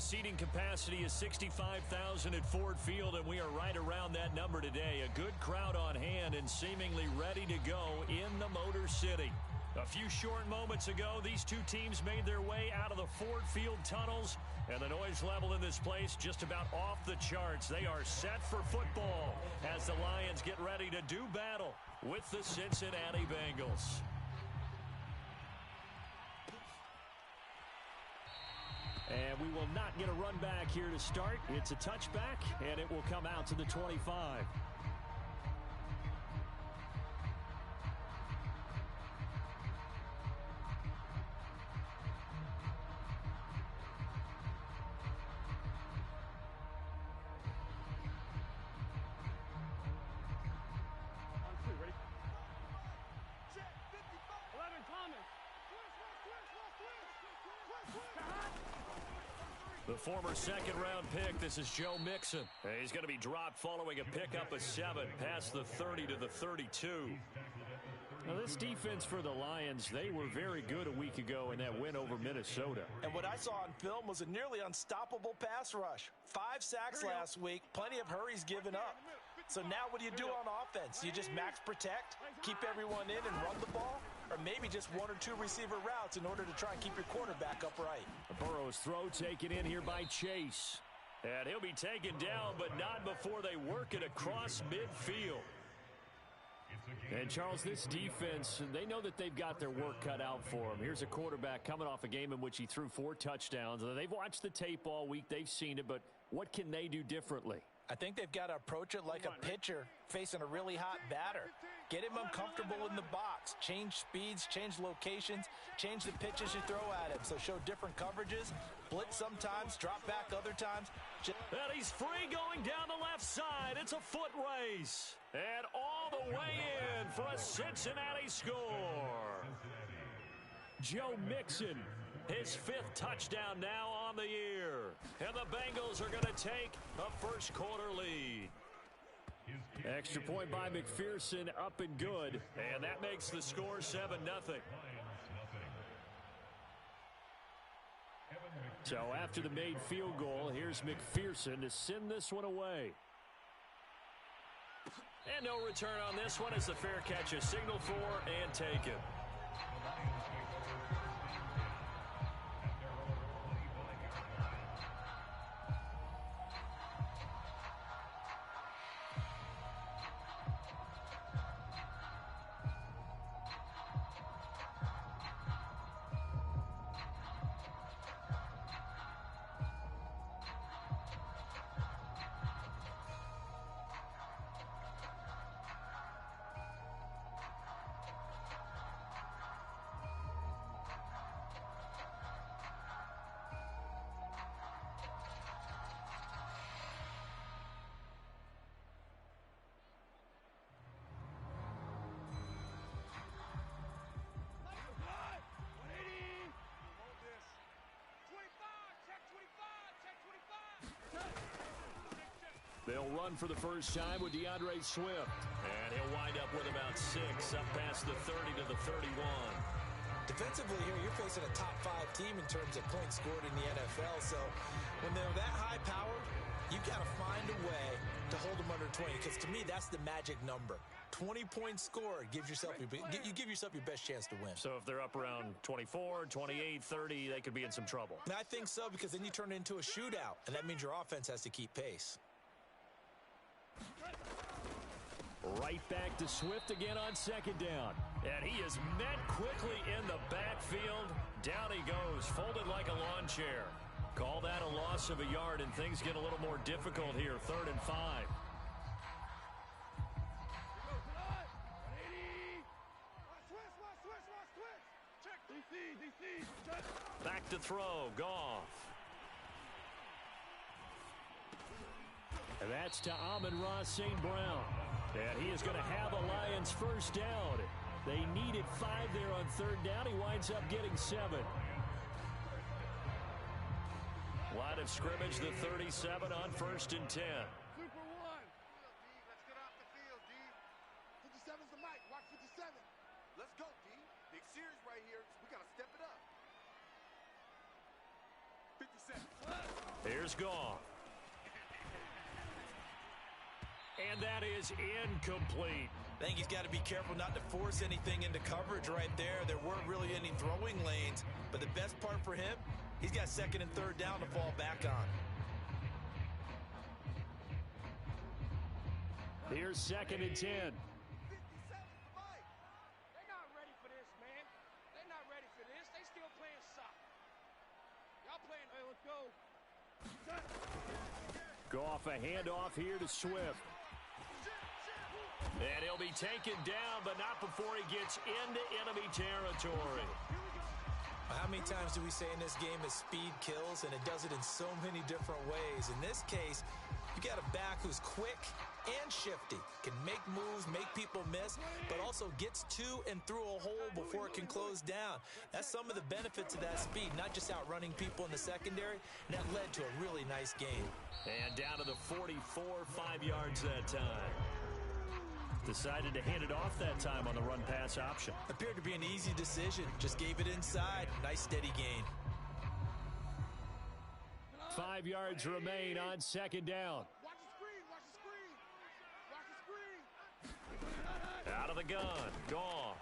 seating capacity is 65,000 at Ford Field, and we are right around that number today. A good crowd on hand and seemingly ready to go in the Motor City. A few short moments ago, these two teams made their way out of the Ford Field tunnels, and the noise level in this place just about off the charts. They are set for football as the Lions get ready to do battle with the Cincinnati Bengals. And we will not get a run back here to start. It's a touchback, and it will come out to the 25. The former second-round pick, this is Joe Mixon. He's going to be dropped following a pickup of 7 past the 30 to the 32. Now, this defense for the Lions, they were very good a week ago in that win over Minnesota. And what I saw on film was a nearly unstoppable pass rush. 5 sacks last week, plenty of hurries given up. So now what do you do on offense? You just max protect, keep everyone in and run the ball? Or maybe just 1 or 2 receiver routes in order to try and keep your quarterback upright. Burrow's throw taken in here by Chase. And he'll be taken down, but not before they work it across midfield. And, Charles, this defense, they know that they've got their work cut out for them. Here's a quarterback coming off a game in which he threw 4 touchdowns. They've watched the tape all week. They've seen it, but what can they do differently? I think they've got to approach it like a pitcher facing a really hot batter. Get him uncomfortable in the box. Change speeds, change locations, change the pitches you throw at him. So show different coverages, blitz sometimes, drop back other times. And he's free going down the left side. It's a foot race. And all the way in for a Cincinnati score. Joe Mixon, his 5th touchdown now on the year. And the Bengals are going to take a first-quarter lead. Extra point by McPherson, up and good. And that makes the score 7-0. So after the made field goal, here's McPherson to send this one away. And no return on this one as the fair catch is signaled for and taken. They'll run for the first time with DeAndre Swift. And he'll wind up with about 6 up past the 30 to the 31. Defensively here, you're facing a top 5 team in terms of points scored in the NFL. So when they're that high-powered, you've got to find a way to hold them under 20. Because to me, that's the magic number. 20 points scored gives yourself you give yourself your best chance to win. So if they're up around 24, 28, 30, they could be in some trouble. And I think so, because then you turn it into a shootout, and that means your offense has to keep pace. Right back to Swift again on second down. And he is met quickly in the backfield. Down he goes, folded like a lawn chair. Call that a loss of a yard, and things get a little more difficult here. 3rd and 5. Back to throw, Goff. And that's to Amon-Ra St. Brown. And he is going to have a Lions first down. They needed 5 there on 3rd down. He winds up getting 7. Line of scrimmage, the 37 on 1st and 10. Super 1. Let's get off the field, D. 57's the mic. Watch 57. Let's go, D. Big series right here. We got to step it up. 57. Here's Goff. And that is incomplete. I think he's got to be careful not to force anything into coverage right there. There weren't really any throwing lanes. But the best part for him, he's got second and third down to fall back on. Here's 2nd and 10. They're not ready for this, man. They're not ready for this. They still playing soccer. Y'all playing. Hey, let's go. Goff, a handoff here to Swift. And he'll be taken down, but not before he gets into enemy territory. How many times do we say in this game that speed kills, and it does it in so many different ways? In this case, you got a back who's quick and shifty, can make moves, make people miss, but also gets to and through a hole before it can close down. That's some of the benefits of that speed, not just outrunning people in the secondary, and that led to a really nice game. And down to the 44, 5 yards that time. Decided to hand it off that time on the run-pass option. Appeared to be an easy decision. Just gave it inside. Nice steady gain. 5 yards remain on 2nd down. Watch the screen. Watch the screen. Watch the screen. Out of the gun. Goff.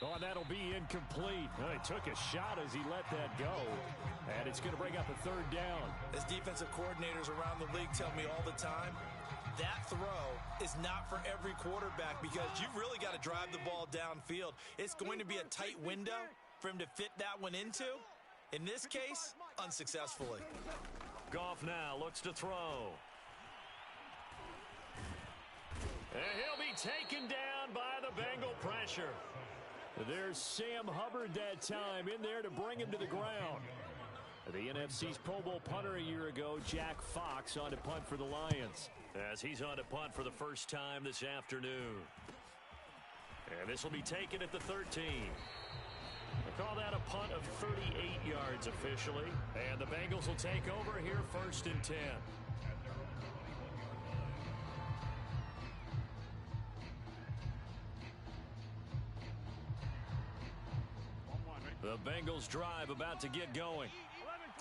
Oh, and that'll be incomplete. Oh, he took a shot as he let that go. And it's going to bring up a 3rd down. As defensive coordinators around the league tell me all the time, that throw is not for every quarterback because you've really got to drive the ball downfield. It's going to be a tight window for him to fit that one into. In this case, unsuccessfully. Goff now looks to throw. And he'll be taken down by the Bengal pressure. There's Sam Hubbard that time in there to bring him to the ground. The NFC's Pro Bowl punter a year ago, Jack Fox, on to punt for the Lions. As he's on to punt for the first time this afternoon. And this will be taken at the 13. They call that a punt of 38 yards officially. And the Bengals will take over here 1st and 10. The Bengals drive about to get going.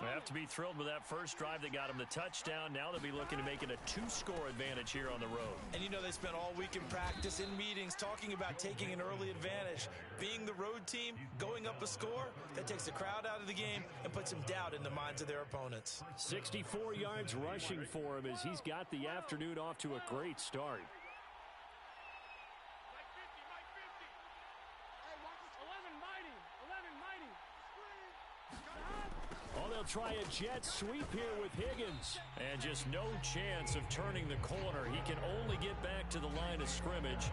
They have to be thrilled with that first drive that got them the touchdown. Now they'll be looking to make it a 2-score advantage here on the road. And you know they spent all week in practice, in meetings, talking about taking an early advantage. Being the road team, going up a score, that takes the crowd out of the game and puts some doubt in the minds of their opponents. 64 yards rushing for him as he's got the afternoon off to a great start. Oh, they'll try a jet sweep here with Higgins. And just no chance of turning the corner. He can only get back to the line of scrimmage.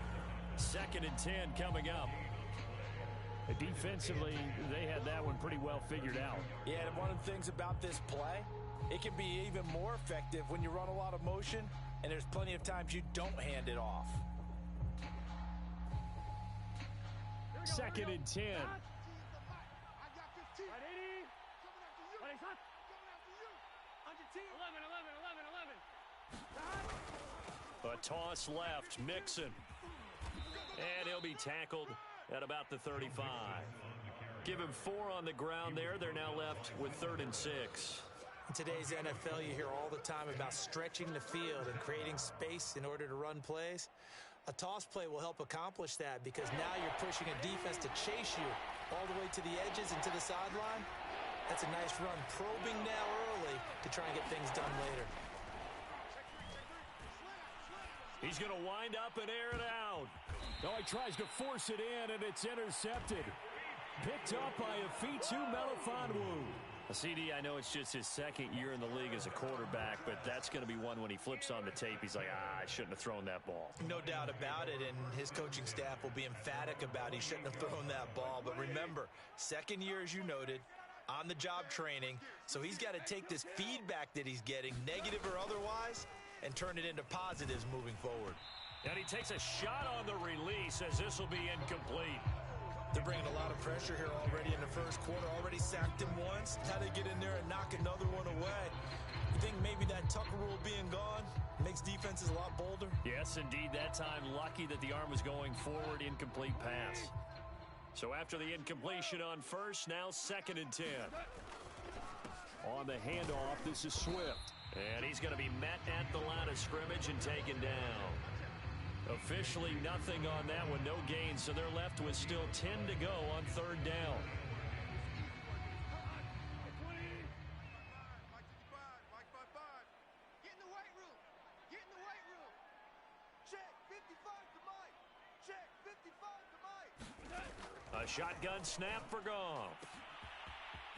2nd and 10 coming up. Defensively, they had that one pretty well figured out. Yeah, and one of the things about this play, it can be even more effective when you run a lot of motion, and there's plenty of times you don't hand it off. 2nd and 10. A toss left, Mixon. And he'll be tackled at about the 35. Give him 4 on the ground there. They're now left with 3rd and 6. In today's NFL, you hear all the time about stretching the field and creating space in order to run plays. A toss play will help accomplish that because now you're pushing a defense to chase you all the way to the edges and to the sideline. That's a nice run, probing now early to try and get things done later. He's going to wind up and air it out. Oh, he tries to force it in, and it's intercepted. Picked up by Afitu Melifonwu. CD, I know it's just his 2nd year in the league as a quarterback, but that's going to be one when he flips on the tape. He's like, I shouldn't have thrown that ball. No doubt about it, and his coaching staff will be emphatic about he shouldn't have thrown that ball. But remember, 2nd year, as you noted, on-the-job training, so he's got to take this feedback that he's getting, negative or otherwise, and turn it into positives moving forward. And he takes a shot on the release as this will be incomplete. They're bringing a lot of pressure here already in the first quarter. Already sacked him once. How they get in there and knock another one away. You think maybe that Tucker rule being gone makes defenses a lot bolder? Yes, indeed. That time, lucky that the arm was going forward. Incomplete pass. So after the incompletion on first, now 2nd and 10. On the handoff, this is Swift. And he's going to be met at the line of scrimmage and taken down. Officially nothing on that one, no gain, so they're left with still 10 to go on third down. Get in the weight room. Get in the weight room. Check 55 to Mike. Check 55 to Mike. A shotgun snap for Goff.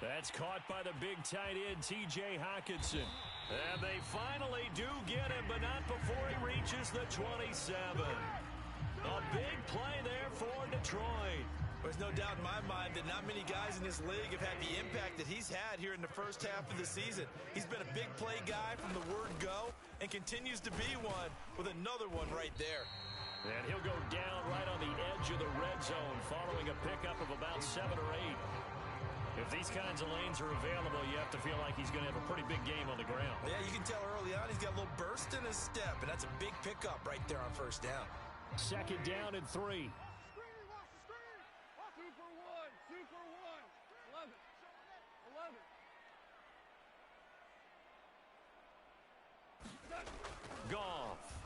That's caught by the big tight end, T.J. Hockenson. And they finally do get him, but not before he reaches the 27. A big play there for Detroit. There's no doubt in my mind that not many guys in this league have had the impact that he's had here in the first half of the season. He's been a big play guy from the word go and continues to be one with another one right there. And he'll go down right on the edge of the red zone following a pickup of about 7 or 8. If these kinds of lanes are available, you have to feel like he's going to have a pretty big game on the ground. Yeah, you can tell early on he's got a little burst in his step, and that's a big pickup right there on first down. Second down and 3. Screen, watch the screen. 2 for 1. 2 for 1. 11. 11. Goff.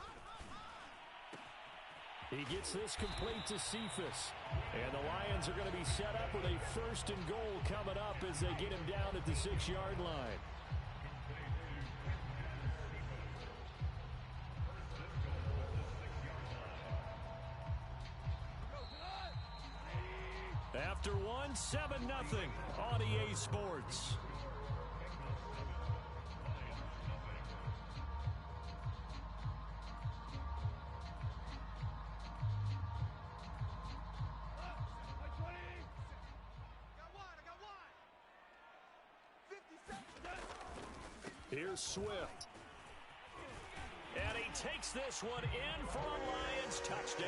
He gets this complete to Cephas. And the Lions are going to be set up with a 1st and goal coming up as they get him down at the 6-yard line. After one, 7-0 on EA Sports. Here's Swift. And he takes this one in for a Lions touchdown.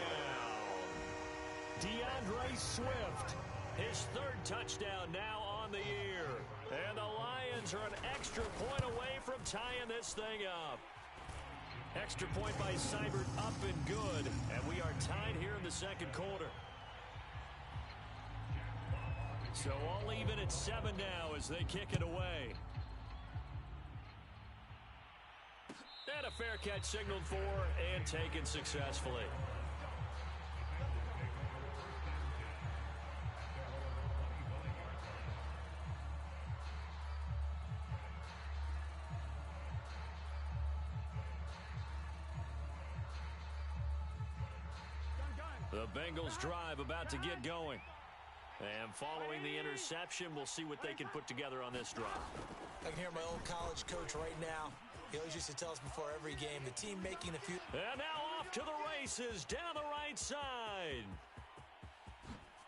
DeAndre Swift, his 3rd touchdown now on the year. And the Lions are an extra point away from tying this thing up. Extra point by Seibert up and good. And we are tied here in the second quarter. So all even at 7 now as they kick it away. And a fair catch signaled for and taken successfully. The Bengals drive about to get going. And following the interception, we'll see what they can put together on this drive. I can hear my old college coach right now. He always used to tell us before every game, the team making a few... And now off to the races down the right side.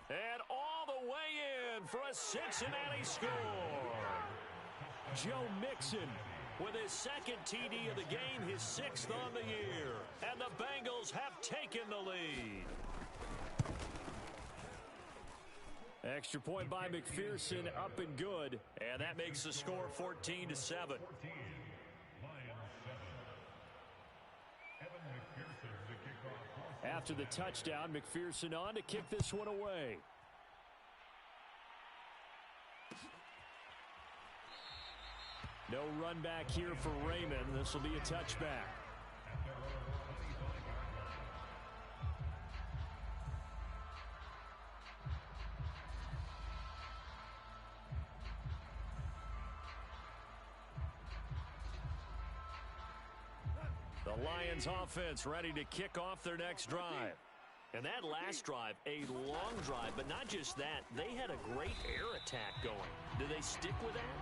And all the way in for a Cincinnati score. Joe Mixon with his 2nd TD of the game, his 6th on the year. And the Bengals have taken the lead. Extra point by McPherson, up and good. And that makes the score 14-7. After the touchdown, McPherson on to kick this one away. No run back here for Raymond. This will be a touchback. The Lions offense ready to kick off their next drive. And that last drive, a long drive, but not just that. They had a great air attack going. Do they stick with that?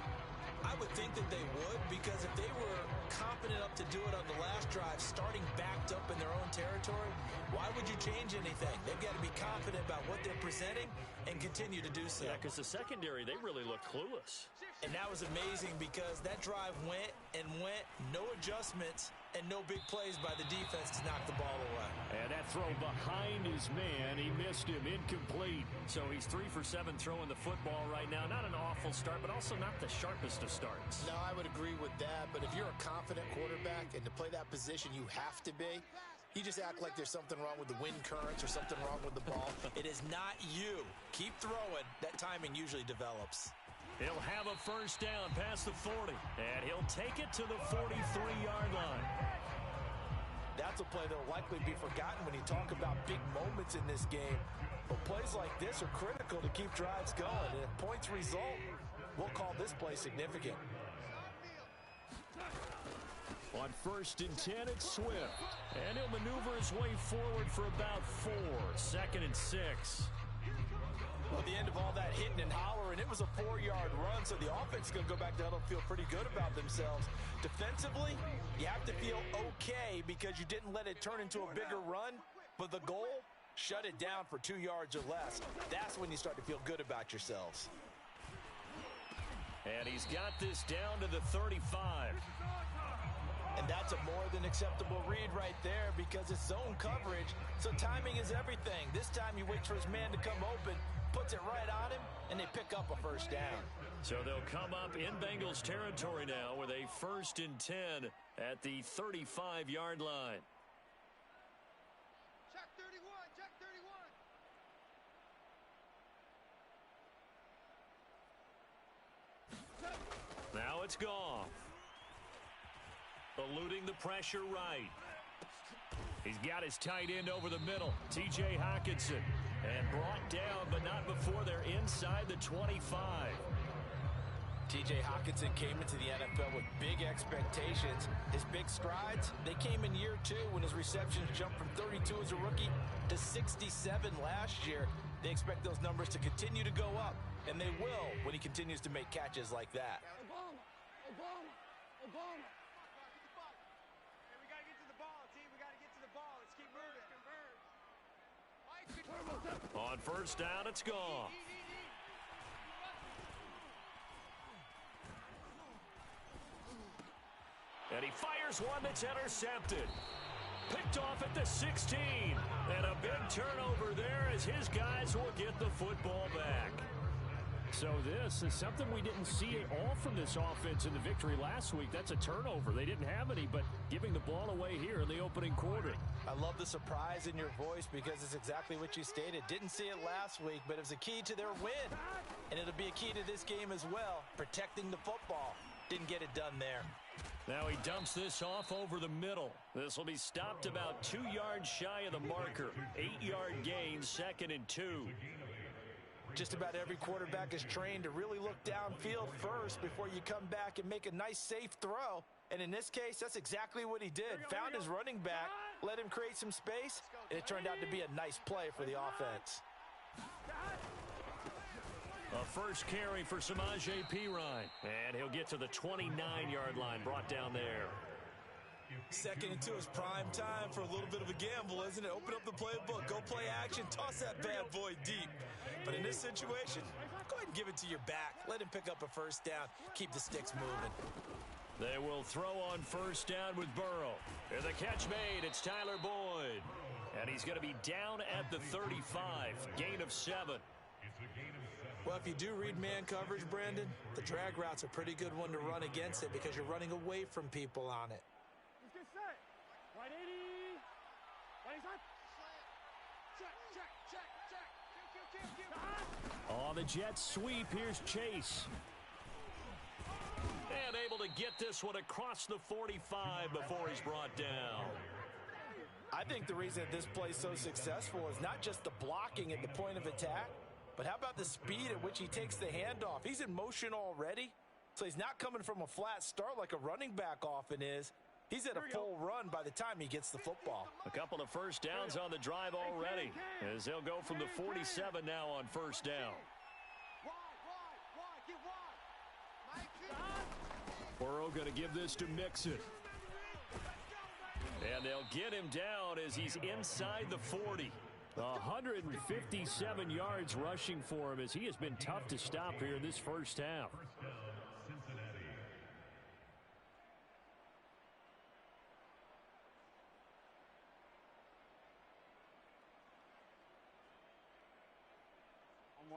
I would think that they would, because if they were confident enough to do it on the last drive, starting backed up in their own territory, why would you change anything? They've got to be confident about what they're presenting and continue to do so. Yeah, because the secondary, they really looked clueless. And that was amazing because that drive went and went, no adjustments, and no big plays by the defense to knock the ball away. And that throw behind his man, he missed him, incomplete. So he's 3 for 7 throwing the football right now. Not an awful start, but also not the sharpest of starts. No, I would agree with that. But if you're a confident quarterback and to play that position you have to be, you just act like there's something wrong with the wind currents or something wrong with the ball. It is not you. Keep throwing. That timing usually develops. He'll have a first down past the 40, and he'll take it to the 43-yard line. That's a play that will likely be forgotten when you talk about big moments in this game. But plays like this are critical to keep drives going. And if points result, we'll call this play significant. On 1st and 10, it's Swift. And he'll maneuver his way forward for about 4. 2nd and 6. Well, at the end of all that hitting and hollering, it was a 4-yard run, so the offense is going to go back down and feel pretty good about themselves. Defensively, you have to feel okay because you didn't let it turn into a bigger run, but the goal, shut it down for 2 yards or less. That's when you start to feel good about yourselves. And he's got this down to the 35. And that's a more than acceptable read right there because it's zone coverage, so timing is everything. This time you wait for his man to come open, puts it right on him, and they pick up a first down. So they'll come up in Bengals territory now with a 1st and 10 at the 35-yard line. Check 31, check 31. Now it's gone. Eluding the pressure right. He's got his tight end over the middle, T.J. Hockenson. And brought down, but not before they're inside the 25. T.J. Hockenson came into the NFL with big expectations. His big strides, they came in year 2 when his receptions jumped from 32 as a rookie to 67 last year. They expect those numbers to continue to go up, and they will when he continues to make catches like that. Obama. Hey, we got to get to the ball, team. We got to get to the ball. Let's keep moving. On 1st down, it's gone. And he fires one that's intercepted. Picked off at the 16. And a big turnover there as his guys will get the football back. So this is something we didn't see at all from this offense in the victory last week. That's a turnover. They didn't have any, but giving the ball away here in the opening quarter. I love the surprise in your voice because it's exactly what you stated. Didn't see it last week, but it was a key to their win. And it'll be a key to this game as well, protecting the football. Didn't get it done there. Now he dumps this off over the middle. This will be stopped about 2 yards shy of the marker. 8-yard gain, 2nd and 2. Just about every quarterback is trained to really look downfield first before you come back and make a nice, safe throw. And in this case, that's exactly what he did. Found his running back, let him create some space, and it turned out to be a nice play for the offense. A first carry for Samaje Perine. And he'll get to the 29-yard line, brought down there. 2nd and 2 is prime time for a little bit of a gamble, isn't it? Open up the playbook, go play action, toss that bad boy deep. But in this situation, go ahead and give it to your back. Let him pick up a first down. Keep the sticks moving. They will throw on 1st down with Burrow. And the catch made. It's Tyler Boyd. And he's going to be down at the 35. Gain of 7. Well, if you do read man coverage, Brandon, the drag route's a pretty good one to run against it because you're running away from people on it. Let's get set. 180. 20 side. Check. On the Jets sweep, here's Chase. And able to get this one across the 45 before he's brought down. I think the reason that this play is so successful is not just the blocking at the point of attack, but how about the speed at which he takes the handoff? He's in motion already, so he's not coming from a flat start like a running back often is. He's at a full run by the time he gets the football. A couple of first downs on the drive already, as they'll go from the 47 now on 1st down. Burrow going to give this to Mixon. And they'll get him down as he's inside the 40. 157 yards rushing for him as he has been tough to stop here in this first half.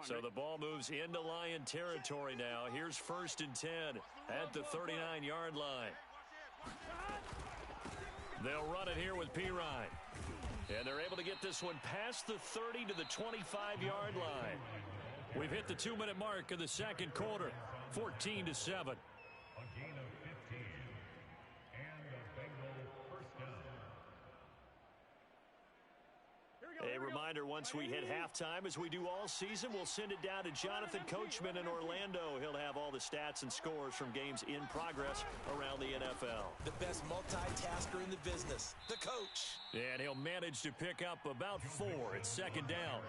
So the ball moves into Lion territory now. Here's 1st and 10 at the 39-yard line. They'll run it here with Perine. And they're able to get this one past the 30 to the 25-yard line. We've hit the 2-minute mark of the second quarter. 14-7. A gain of 15. And a Bengal first down. A reminder, once we hit halftime, as we do all season, we'll send it down to Jonathan Coachman in Orlando. He'll have all the stats and scores from games in progress around the NFL. The best multitasker in the business, the coach. And he'll manage to pick up about 4 at second down.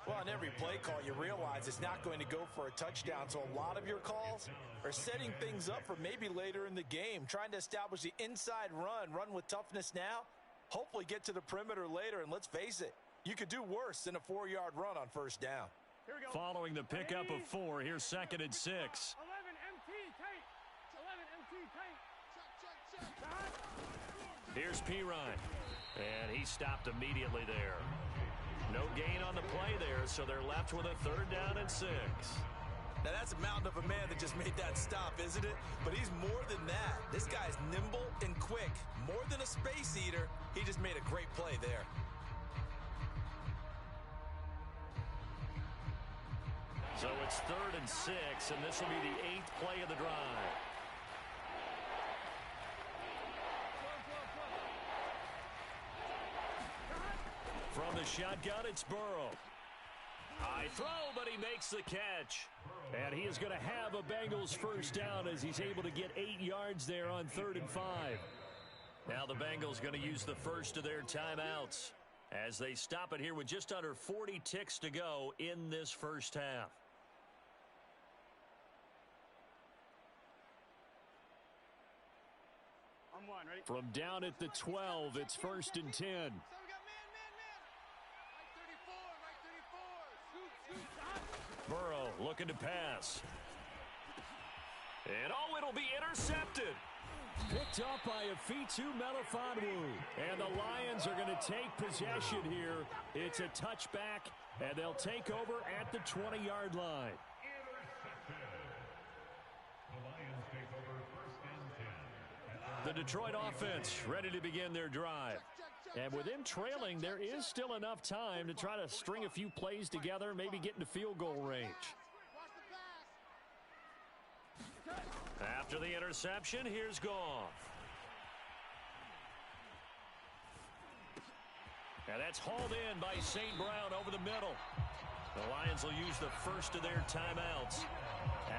Well, on every play call, you realize it's not going to go for a touchdown, so a lot of your calls are setting things up for maybe later in the game, trying to establish the inside run with toughness now, hopefully get to the perimeter later, and let's face it, you could do worse than a 4-yard run on first down. Following the pickup of 4, here's 2nd and 6. 11 MT tight. 11 MT tight. Here's Pirine, and he stopped immediately there. No gain on the play there, so they're left with a 3rd down and 6. Now, that's a mountain of a man that just made that stop, isn't it? But he's more than that. This guy's nimble and quick. More than a space eater, he just made a great play there. So it's 3rd and 6, and this will be the 8th play of the drive. From the shotgun, it's Burrow. High throw, but he makes the catch. And he is going to have a Bengals first down as he's able to get 8 yards there on 3rd and 5. Now the Bengals going to use the first of their timeouts as they stop it here with just under 40 ticks to go in this first half. From down at the 12, it's 1st and 10. Burrow looking to pass. And it'll be intercepted. Picked up by Afitu Melifonwu. And the Lions are going to take possession here. It's a touchback, and they'll take over at the 20-yard line. The Detroit offense ready to begin their drive. And with them trailing, there is still enough time to try to string a few plays together, maybe get into field goal range. After the interception, here's Goff. And that's hauled in by St. Brown over the middle. The Lions will use the first of their timeouts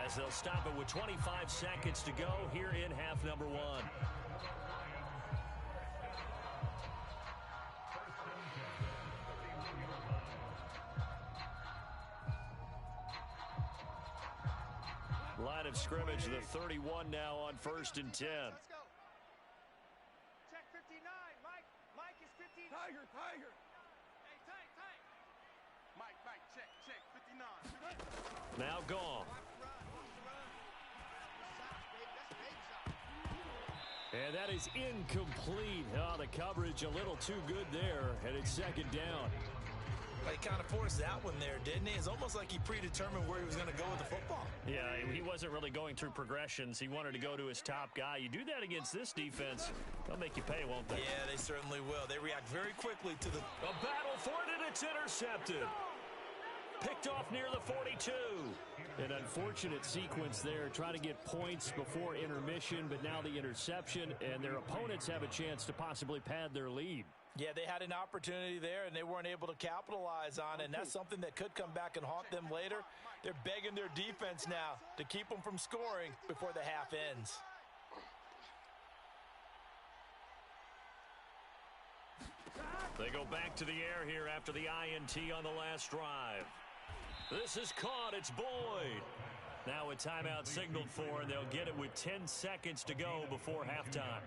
as they'll stop it with 25 seconds to go here in half number 1. Line of scrimmage, the 31 now on 1st and 10. Let's go. Check 59. Mike is 15. Tiger. Hey, tight. Mike, check 59. Now Goff. And that is incomplete. Oh, the coverage a little too good there, and it's 2nd down. He kind of forced that one there, didn't he? It's almost like he predetermined where he was going to go with the football. Yeah, he wasn't really going through progressions. He wanted to go to his top guy. You do that against this defense, they'll make you pay, won't they? Yeah, they certainly will. They react very quickly to the... A battle for it, and it's intercepted. Picked off near the 42. An unfortunate sequence there, trying to get points before intermission, but now the interception, and their opponents have a chance to possibly pad their lead. Yeah, they had an opportunity there, and they weren't able to capitalize on it, and that's something that could come back and haunt them later. They're begging their defense now to keep them from scoring before the half ends. They go back to the air here after the INT on the last drive. This is caught. It's Boyd. Now a timeout signaled for, and they'll get it with 10 seconds to go before halftime.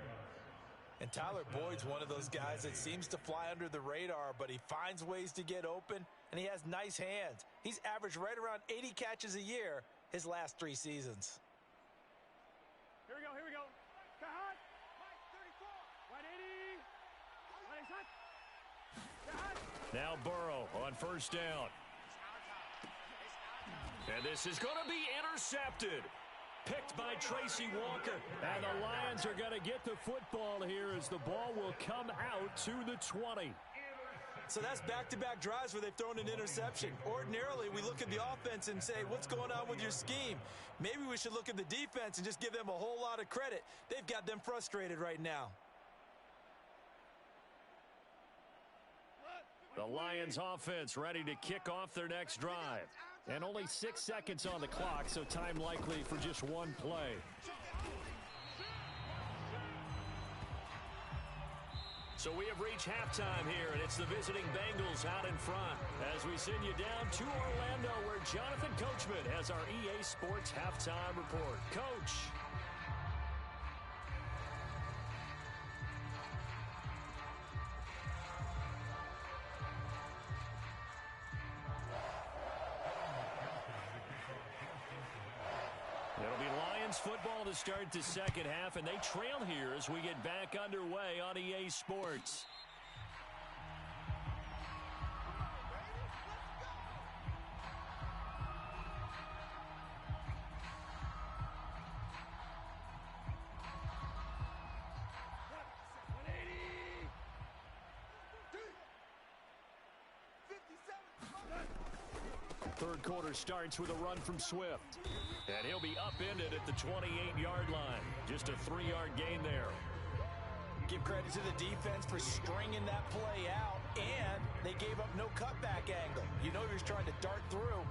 And Tyler Boyd's one of those guys that seems to fly under the radar, but he finds ways to get open, and he has nice hands. He's averaged right around 80 catches a year his last 3 seasons. Here we go. Cut. Mike, 34. 180. Now Burrow on 1st down. And this is going to be intercepted. Picked by Tracy Walker. And the Lions are going to get the football here as the ball will come out to the 20. So that's back-to-back drives where they've thrown an interception. Ordinarily, we look at the offense and say, what's going on with your scheme? Maybe we should look at the defense and just give them a whole lot of credit. They've got them frustrated right now. The Lions offense ready to kick off their next drive. And only 6 seconds on the clock, so time likely for just one play. So we have reached halftime here, and it's the visiting Bengals out in front as we send you down to Orlando, where Jonathan Coachman has our EA Sports halftime report. Coach. It'll be Lions football to start the second half, and they trail here as we get back underway on EA Sports. Third quarter starts with a run from Swift. And he'll be upended at the 28-yard line. Just a 3-yard gain there. Give credit to the defense for stringing that play out, and they gave up no cutback angle. You know he was trying to dart through.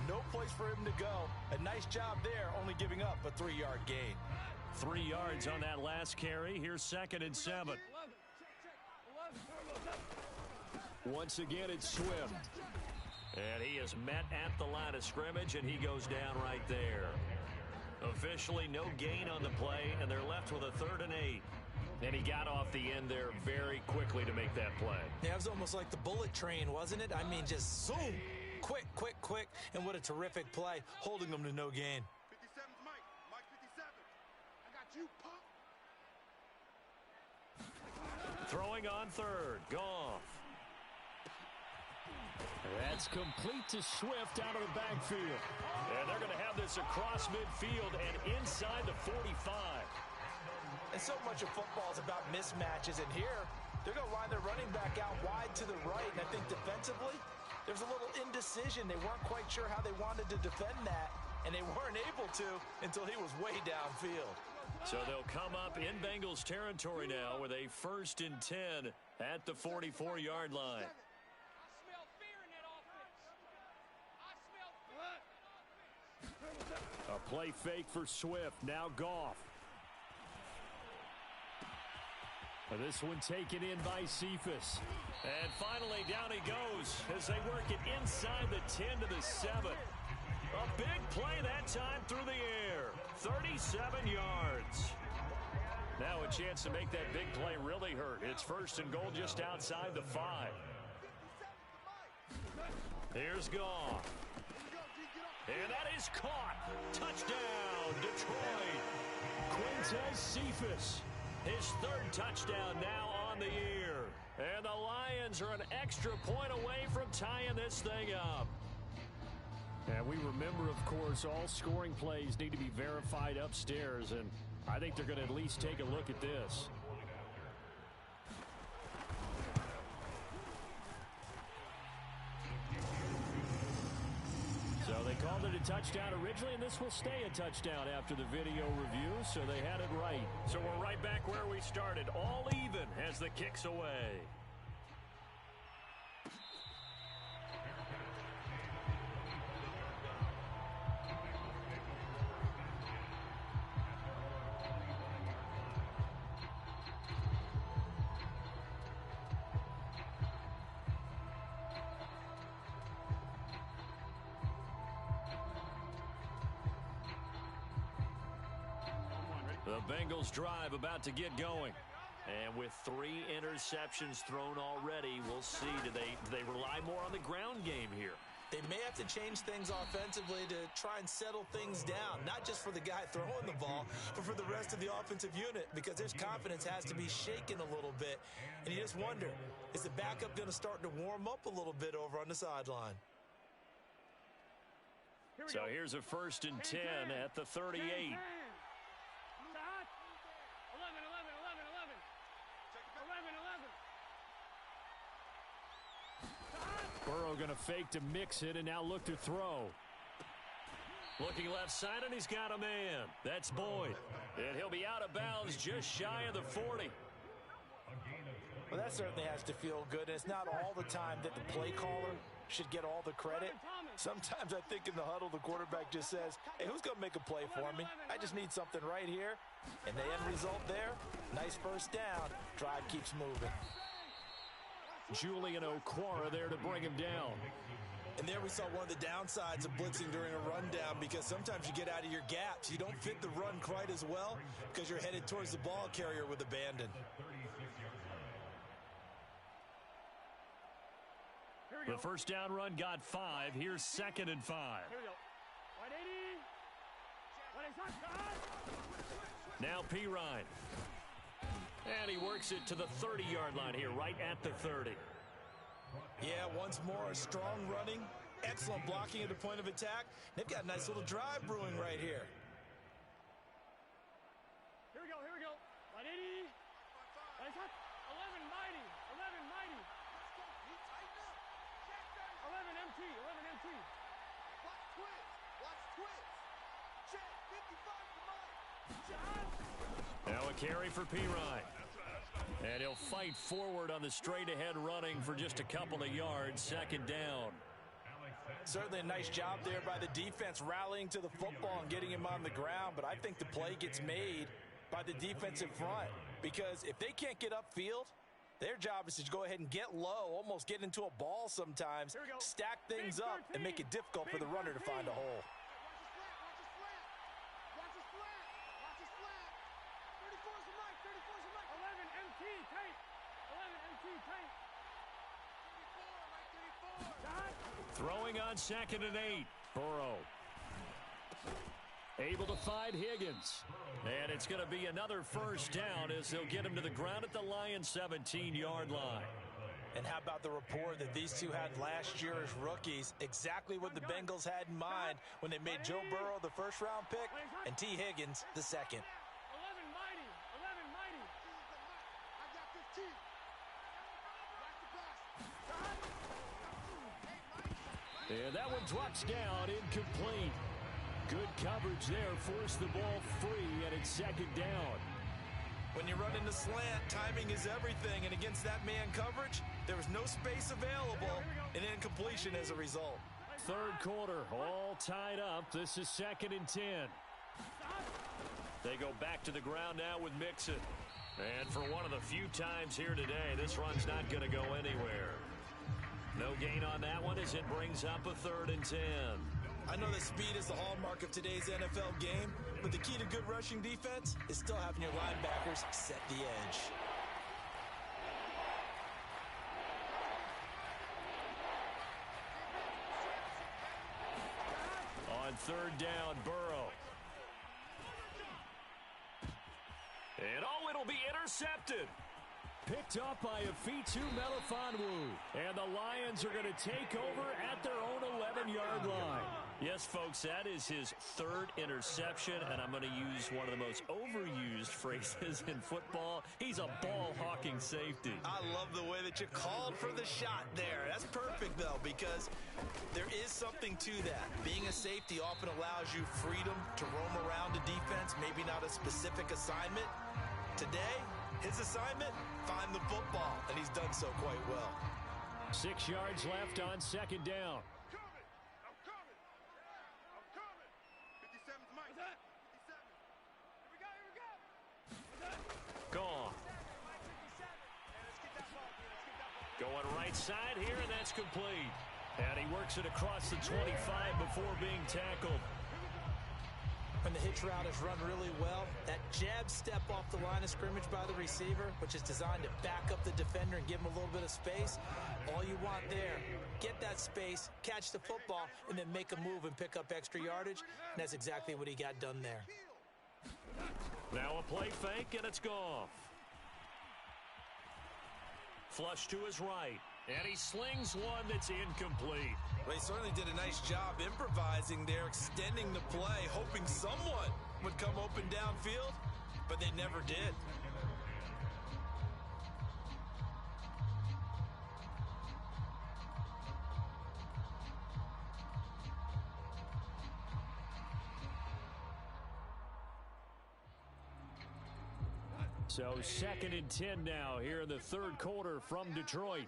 No place for him to go. A nice job there, only giving up a 3-yard gain. 3 yards on that last carry. Here's 2nd and 7. Once again, it's Swift. And he is met at the line of scrimmage, and he goes down right there. Officially no gain on the play, and they're left with a 3rd and 8. And he got off the end there very quickly to make that play. Yeah, it was almost like the bullet train, wasn't it? I mean, just zoom. Quick, quick, quick. And what a terrific play, holding them to no gain. 57's Mike. Mike 57. I got you, Pop. Throwing on 3rd. Goff. That's complete to Swift out of the backfield. And they're going to have this across midfield and inside the 45. And so much of football is about mismatches. And here, they're going to line their running back out wide to the right. And I think defensively, there's a little indecision. They weren't quite sure how they wanted to defend that. And they weren't able to until he was way downfield. So they'll come up in Bengals territory now with a 1st and 10 at the 44-yard line. A play fake for Swift. Now Goff. This one taken in by Cephas. And finally down he goes as they work it inside the 10 to the 7. A big play that time through the air. 37 yards. Now a chance to make that big play really hurt. It's 1st and goal just outside the 5. Here's Goff. And that is caught. Touchdown, Detroit. Quintez Cephas. His 3rd touchdown now on the year. And the Lions are an extra point away from tying this thing up. And we remember, of course, all scoring plays need to be verified upstairs. And I think they're going to at least take a look at this. So they called it a touchdown originally, and this will stay a touchdown after the video review, so they had it right. So we're right back where we started, all even as the kick's away. The Bengals drive about to get going. And with 3 interceptions thrown already, we'll see. Do they rely more on the ground game here? They may have to change things offensively to try and settle things down, not just for the guy throwing the ball, but for the rest of the offensive unit, because their confidence has to be shaken a little bit. And you just wonder, is the backup going to start to warm up a little bit over on the sideline? So here's a 1st and 10 at the 38. going to fake to mix it and now look to throw. Looking left side, and he's got a man. That's Boyd. And he'll be out of bounds just shy of the 40. Well, that certainly has to feel good. And it's not all the time that the play caller should get all the credit. Sometimes I think in the huddle, the quarterback just says, hey, who's going to make a play for me? I just need something right here. And the end result there, nice first down. Drive keeps moving. Julian Okwara there to bring him down. And there we saw one of the downsides of blitzing during a rundown, because sometimes you get out of your gaps. You don't fit the run quite as well because you're headed towards the ball carrier with abandon. The first down run got 5. Here's 2nd and 5. Here we go. 180. Now Pirine. And he works it to the 30-yard line here, right at the 30. Yeah, once more, a strong running, excellent blocking at the point of attack. They've got a nice little drive brewing right here. Here we go. 180. 11 mighty. 11 mighty. 11 MT. Watch twins. Check, 55 to Mike. Now a carry for Pirine. And he'll fight forward on the straight-ahead running for just a couple of yards. 2nd down. Certainly a nice job there by the defense rallying to the football and getting him on the ground. But I think the play gets made by the defensive front, because if they can't get upfield, their job is to go ahead and get low, almost get into a ball sometimes, stack things up, and make it difficult for the runner to find a hole. Watch his flat. 34's the Mike. 11 MT tight. 11 MT tight. 34, Mike, 34. Throwing on 2nd and 8. Burrow. Able to find Higgins. And it's going to be another first down as they'll get him to the ground at the Lions' 17-yard line. And how about the rapport that these two had last year as rookies? Exactly what the Bengals had in mind when they made Joe Burrow the first-round pick and T. Higgins the second. 11 mighty. I got 15. Watch the pass. And that one drops down, incomplete. Good coverage there, forced the ball free, and it's 2nd down. When you run into slant, timing is everything, and against that man coverage, there was no space available, and incompletion as a result. 3rd quarter, all tied up. This is 2nd and 10. They go back to the ground now with Mixon. And for one of the few times here today, this run's not going to go anywhere. No gain on that one as it brings up a 3rd and 10. I know that speed is the hallmark of today's NFL game, but the key to good rushing defense is still having your linebackers set the edge. On 3rd down, Burrow. And it'll be intercepted. Picked up by Afitu Melifonwu. And the Lions are going to take over at their own 11-yard line. Yes, folks, that is his 3rd interception, and I'm going to use one of the most overused phrases in football. He's a ball-hawking safety. I love the way that you called for the shot there. That's perfect, though, because there is something to that. Being a safety often allows you freedom to roam around a defense, maybe not a specific assignment. Today, his assignment, find the football, and he's done so quite well. 6 yards left on 2nd down. I'm coming. 57's Mike. 57. Here we go. Gone. Going right side here, and that's complete. And he works it across the 25 before being tackled. When the hitch route is run really well, that jab step off the line of scrimmage by the receiver, which is designed to back up the defender and give him a little bit of space, all you want there, get that space, catch the football, and then make a move and pick up extra yardage, and that's exactly what he got done there. Now a play fake, and it's gone. Flush to his right, and he slings one that's incomplete. Well, he certainly did a nice job improvising there, extending the play, hoping someone would come open downfield, but they never did. So 2nd and 10 now here in the third quarter from Detroit.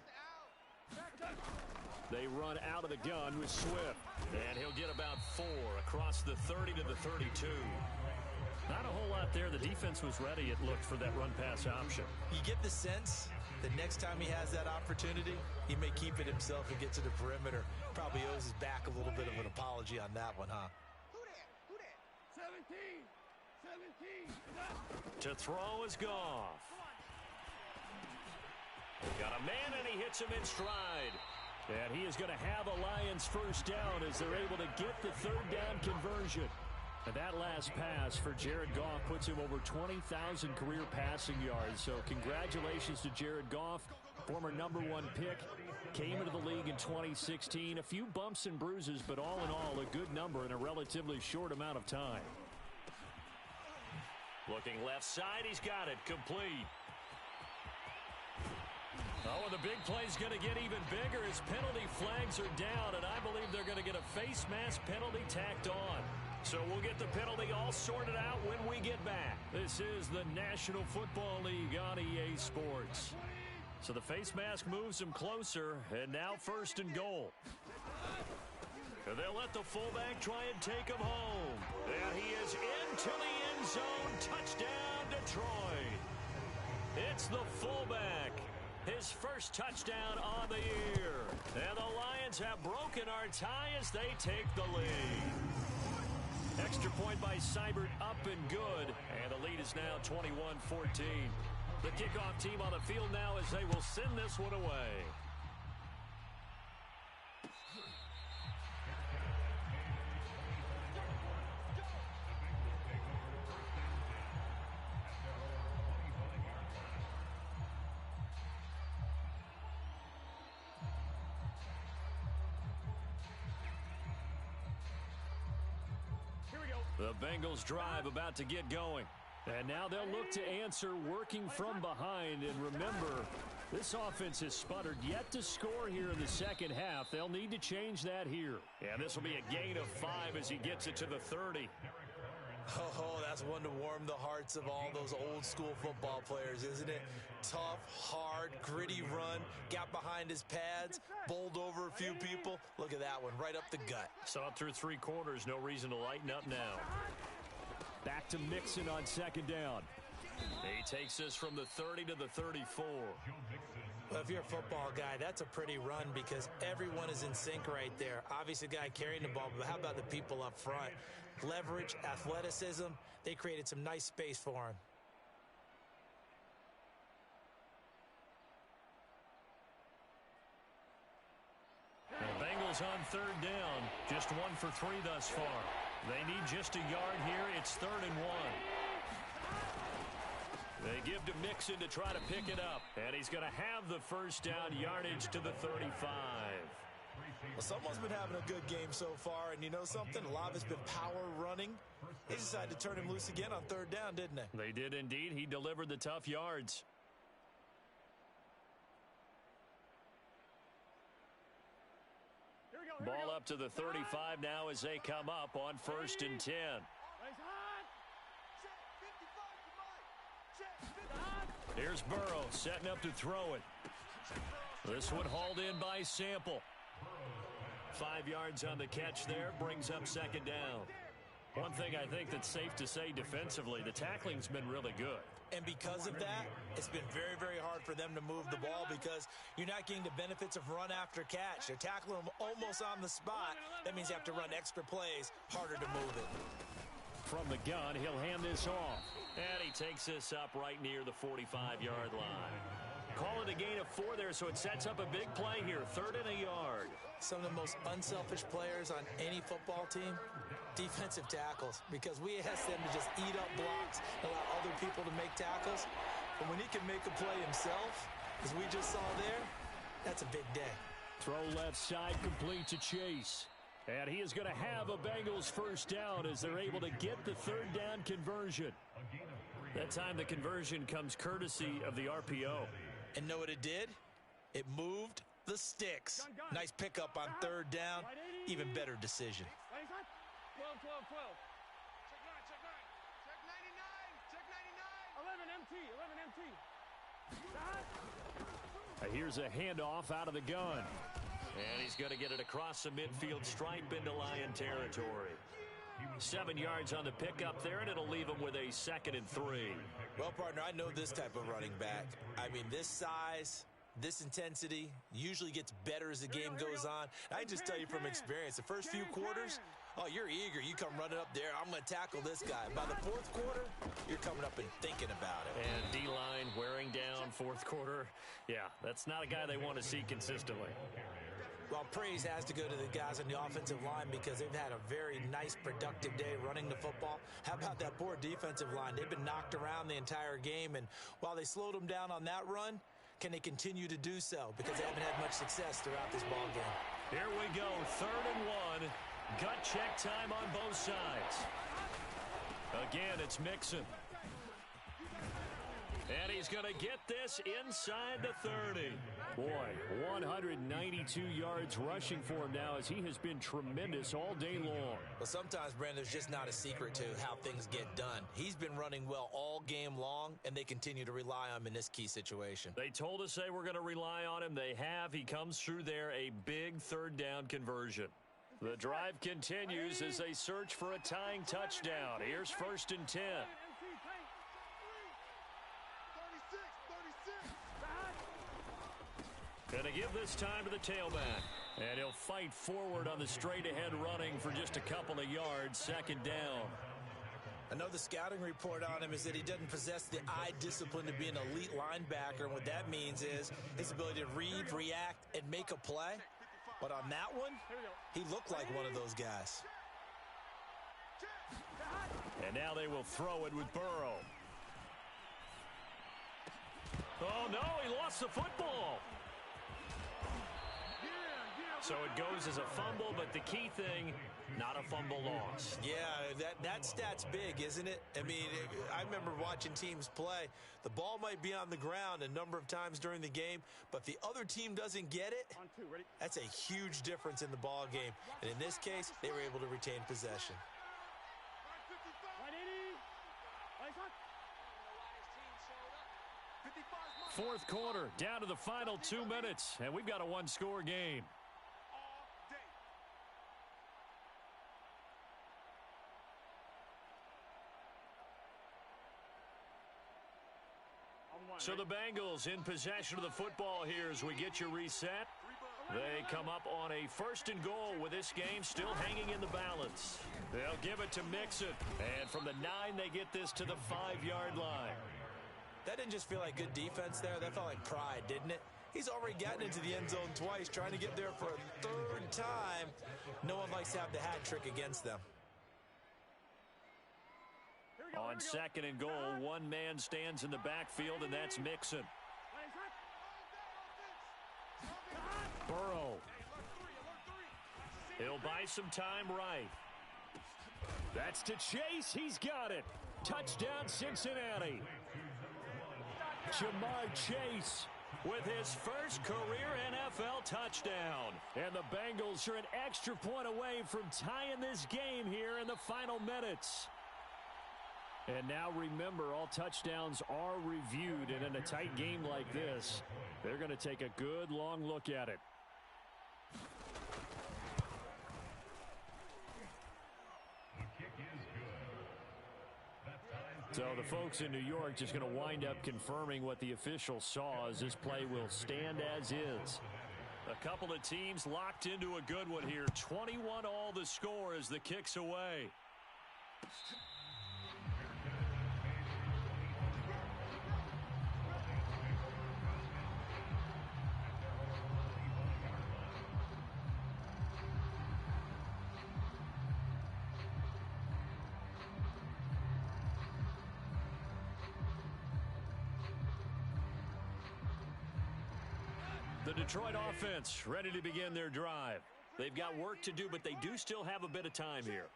They run out of the gun with Swift. And he'll get about 4 across the 30 to the 32. Not a whole lot there. The defense was ready, it looked, for that run-pass option. You get the sense that next time he has that opportunity, he may keep it himself and get to the perimeter. Probably owes his back a little bit of an apology on that one, huh? 17. To throw is Goff. Got a man, and he hits him in stride. And he is going to have a Lions first down as they're able to get the third down conversion. And that last pass for Jared Goff puts him over 20,000 career passing yards. So congratulations to Jared Goff, former #1 pick. Came into the league in 2016. A few bumps and bruises, but all in all, a good number in a relatively short amount of time. Looking left side, he's got it. Complete. Oh, and the big play's going to get even bigger as penalty flags are down, and I believe they're going to get a face mask penalty tacked on. So we'll get the penalty all sorted out when we get back. This is the National Football League on EA Sports. So the face mask moves him closer, and now 1st and goal. And they'll let the fullback try and take him home. And he is into the end zone. Touchdown, Detroit. It's the fullback. His first touchdown on the year. And the Lions have broken our tie as they take the lead. Extra point by Seibert, up and good. And the lead is now 21-14. The kickoff team on the field now as they will send this one away. The Bengals drive about to get going. And now they'll look to answer working from behind. And remember, this offense has sputtered yet to score here in the second half. They'll need to change that here. And this will be a gain of 5 as he gets it to the 30. Oh, that's one to warm the hearts of all those old school football players, isn't it? Tough, hard, gritty run, got behind his pads, bowled over a few people. Look at that one, right up the gut. Saw it through 3 quarters, no reason to lighten up now. Back to Mixon on 2nd down. He takes this from the 30 to the 34. Well, if you're a football guy, that's a pretty run because everyone is in sync right there. Obviously, the guy carrying the ball, but how about the people up front? Leverage, athleticism, they created some nice space for him. The Bengals on 3rd down, just 1 for 3 thus far. They need just a yard here. It's 3rd and 1. They give to Mixon to try to pick it up. And he's going to have the first down, yardage to the 35. Well, someone's been having a good game so far, and you know something? A lot of it's been power running. They decided to turn him loose again on 3rd down, didn't they? They did indeed. He delivered the tough yards. Ball up to the 35 now as they come up on 1st and 10. Here's Burrow setting up to throw it. This one hauled in by Sample. 5 yards on the catch there, brings up 2nd down. One thing I think that's safe to say defensively, the tackling's been really good. And because of that, it's been very, very hard for them to move the ball because you're not getting the benefits of run after catch. They're tackling them almost on the spot. That means you have to run extra plays, harder to move it. From the gun, he'll hand this off. And he takes this up right near the 45-yard line. Call it a gain of 4 there, so it sets up a big play here. 3rd and a yard. Some of the most unselfish players on any football team, defensive tackles, because we ask them to just eat up blocks, allow other people to make tackles. But when he can make a play himself, as we just saw there, that's a big day. Throw left side complete to Chase. And he is going to have a Bengals first down as they're able to get the 3rd down conversion. That time the conversion comes courtesy of the RPO. And know what it did? It moved the sticks. Nice pickup on 3rd down. Even better decision. 12. Check 99. Check 99. 11 MT. Here's a handoff out of the gun. And he's going to get it across the midfield stripe into Lion territory. 7 yards on the pickup there, and it'll leave him with a 2nd and 3. Well, partner, I know this type of running back. I mean, this size, this intensity usually gets better as the game goes on. I just tell you from experience, the first few quarters, oh, you're eager. You come running up there, I'm going to tackle this guy. By the 4th quarter, you're coming up and thinking about it. And D-line wearing down 4th quarter. Yeah, that's not a guy they want to see consistently. Well, praise has to go to the guys on the offensive line because they've had a very nice, productive day running the football. How about that poor defensive line? They've been knocked around the entire game, and while they slowed them down on that run, can they continue to do so? Because they haven't had much success throughout this ball game. Here we go, 3rd and 1. Gut check time on both sides. Again, it's Mixon. And he's going to get this inside the 30. Boy, 192 yards rushing for him now as he has been tremendous all day long. Well, sometimes, Brandon, there's just not a secret to how things get done. He's been running well all game long, and they continue to rely on him in this key situation. They told us they were going to rely on him. They have. He comes through there, a big 3rd down conversion. The drive continues as they search for a tying touchdown. Here's 1st and 10. Going to give this time to the tailback. And he'll fight forward on the straight-ahead running for just a couple of yards. 2nd down. I know the scouting report on him is that he doesn't possess the eye discipline to be an elite linebacker. And what that means is his ability to read, react, and make a play. But on that one, he looked like one of those guys. And now they will throw it with Burrow. Oh, no, he lost the football. So it goes as a fumble, but the key thing, not a fumble loss. Yeah, that stat's big, isn't it? I mean, I remember watching teams play. The ball might be on the ground a number of times during the game, but if the other team doesn't get it, that's a huge difference in the ball game. And in this case, they were able to retain possession. Fourth quarter, down to the final 2 minutes, and we've got a one-score game. So the Bengals in possession of the football here as we get you reset. They come up on a 1st and goal with this game still hanging in the balance. They'll give it to Mixon. And from the 9, they get this to the 5-yard line. That didn't just feel like good defense there. That felt like pride, didn't it? He's already gotten into the end zone twice, trying to get there for a 3rd time. No one likes to have the hat trick against them. On 2nd and goal, one man stands in the backfield, and that's Mixon. Burrow. He'll buy some time right. That's to Chase. He's got it. Touchdown, Cincinnati. Jamar Chase with his first career NFL touchdown. And the Bengals are an extra point away from tying this game here in the final minutes. And now remember, all touchdowns are reviewed, and in a tight game like this, they're going to take a good long look at it. So the folks in New York just going to wind up confirming what the official saw as this play will stand as is. A couple of teams locked into a good one here. 21 all the score as the kick's away. The Detroit offense ready to begin their drive. They've got work to do, but they do still have a bit of time here.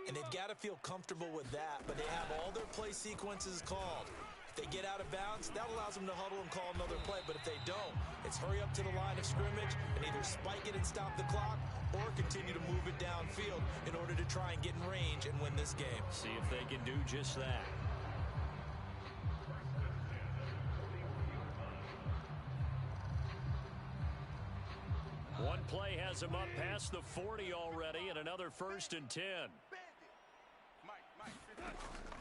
And they've got to feel comfortable with that, but they have all their play sequences called. If they get out of bounds, that allows them to huddle and call another play. But if they don't, it's hurry up to the line of scrimmage and either spike it and stop the clock or continue to move it downfield in order to try and get in range and win this game. See if they can do just that. has him up past the 40 already and another 1st and 10.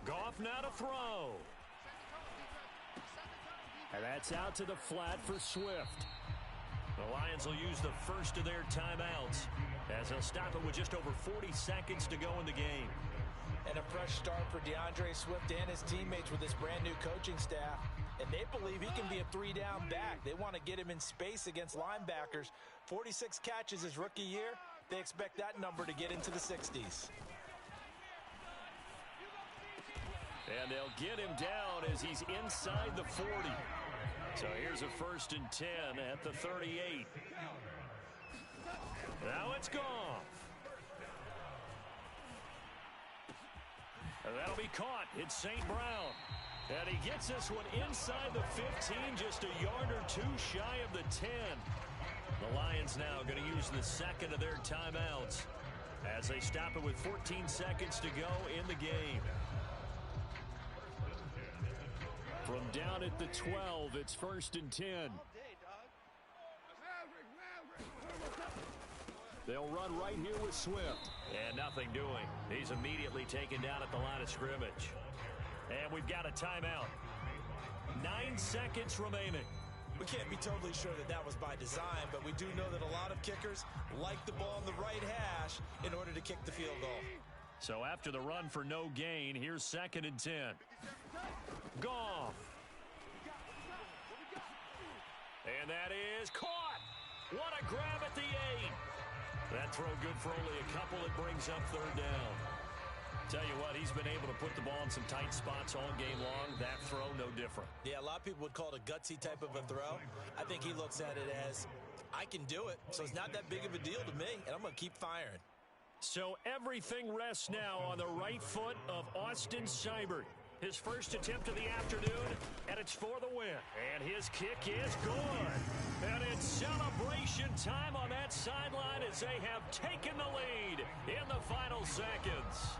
Goff now to throw. And that's out to the flat for Swift. The Lions will use the first of their timeouts as they'll stop it with just over 40 seconds to go in the game. And a fresh start for DeAndre Swift and his teammates with this brand new coaching staff. And they believe he can be a 3-down back. They want to get him in space against linebackers. 46 catches his rookie year. They expect that number to get into the 60s. And they'll get him down as he's inside the 40. So here's a 1st and 10 at the 38. Now it's Goff. And that'll be caught. It's St. Brown. And he gets this one inside the 15, just a yard or two shy of the 10. The Lions now going to use the second of their timeouts as they stop it with 14 seconds to go in the game. From down at the 12, it's 1st and 10. They'll run right here with Swift. And nothing doing. He's immediately taken down at the line of scrimmage. And we've got a timeout. 9 seconds remaining. We can't be totally sure that that was by design, but we do know that a lot of kickers like the ball on the right hash in order to kick the field goal. So after the run for no gain, here's 2nd and 10. Goff. And that is caught. What a grab at the 8. That throw good for only a couple. It brings up 3rd down. Tell you what, he's been able to put the ball in some tight spots all game long. That throw, no different. Yeah, a lot of people would call it a gutsy type of a throw. I think he looks at it as, I can do it, so it's not that big of a deal to me, and I'm going to keep firing. So everything rests now on the right foot of Austin Seibert. His first attempt of the afternoon, and it's for the win. And his kick is good. And it's celebration time on that sideline as they have taken the lead in the final seconds.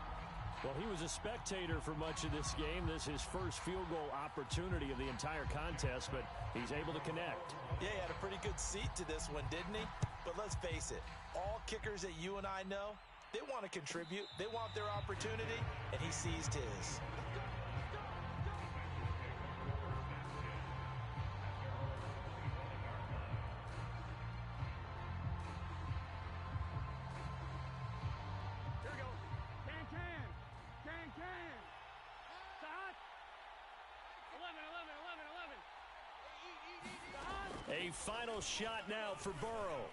Well, he was a spectator for much of this game. This is his first field goal opportunity of the entire contest, but he's able to connect. Yeah, he had a pretty good seat to this one, didn't he? But let's face it, all kickers that you and I know, they want to contribute. They want their opportunity, and he seized his. A final shot now for Burrow.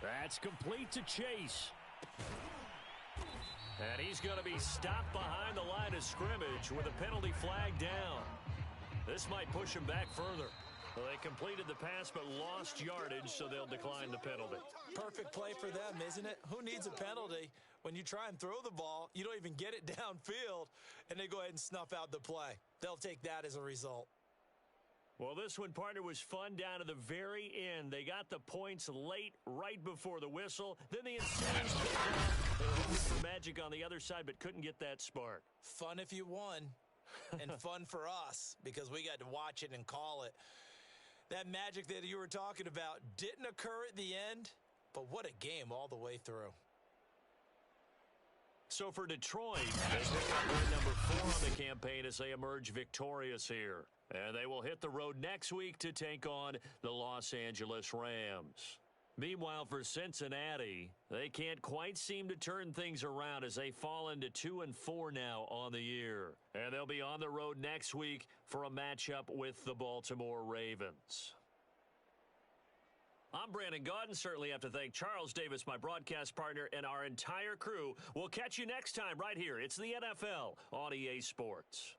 That's complete to Chase. And he's going to be stopped behind the line of scrimmage with a penalty flag down. This might push him back further. Well, they completed the pass but lost yardage, so they'll decline the penalty. Perfect play for them, isn't it? Who needs a penalty when you try and throw the ball, you don't even get it downfield, and they go ahead and snuff out the play. They'll take that as a result. Well, this one, partner, was fun down to the very end. They got the points late, right before the whistle. Then the Insanes picked up. They were hoping for magic on the other side, but couldn't get that spark. Fun if you won, and fun for us, because we got to watch it and call it. That magic that you were talking about didn't occur at the end, but what a game all the way through. So for Detroit, they pick up win number 4 on the campaign as they emerge victorious here. And they will hit the road next week to take on the Los Angeles Rams. Meanwhile, for Cincinnati, they can't quite seem to turn things around as they fall into 2-4 now on the year. And they'll be on the road next week for a matchup with the Baltimore Ravens. I'm Brandon Gaudin. Certainly have to thank Charles Davis, my broadcast partner, and our entire crew. We'll catch you next time right here. It's the NFL on EA Sports.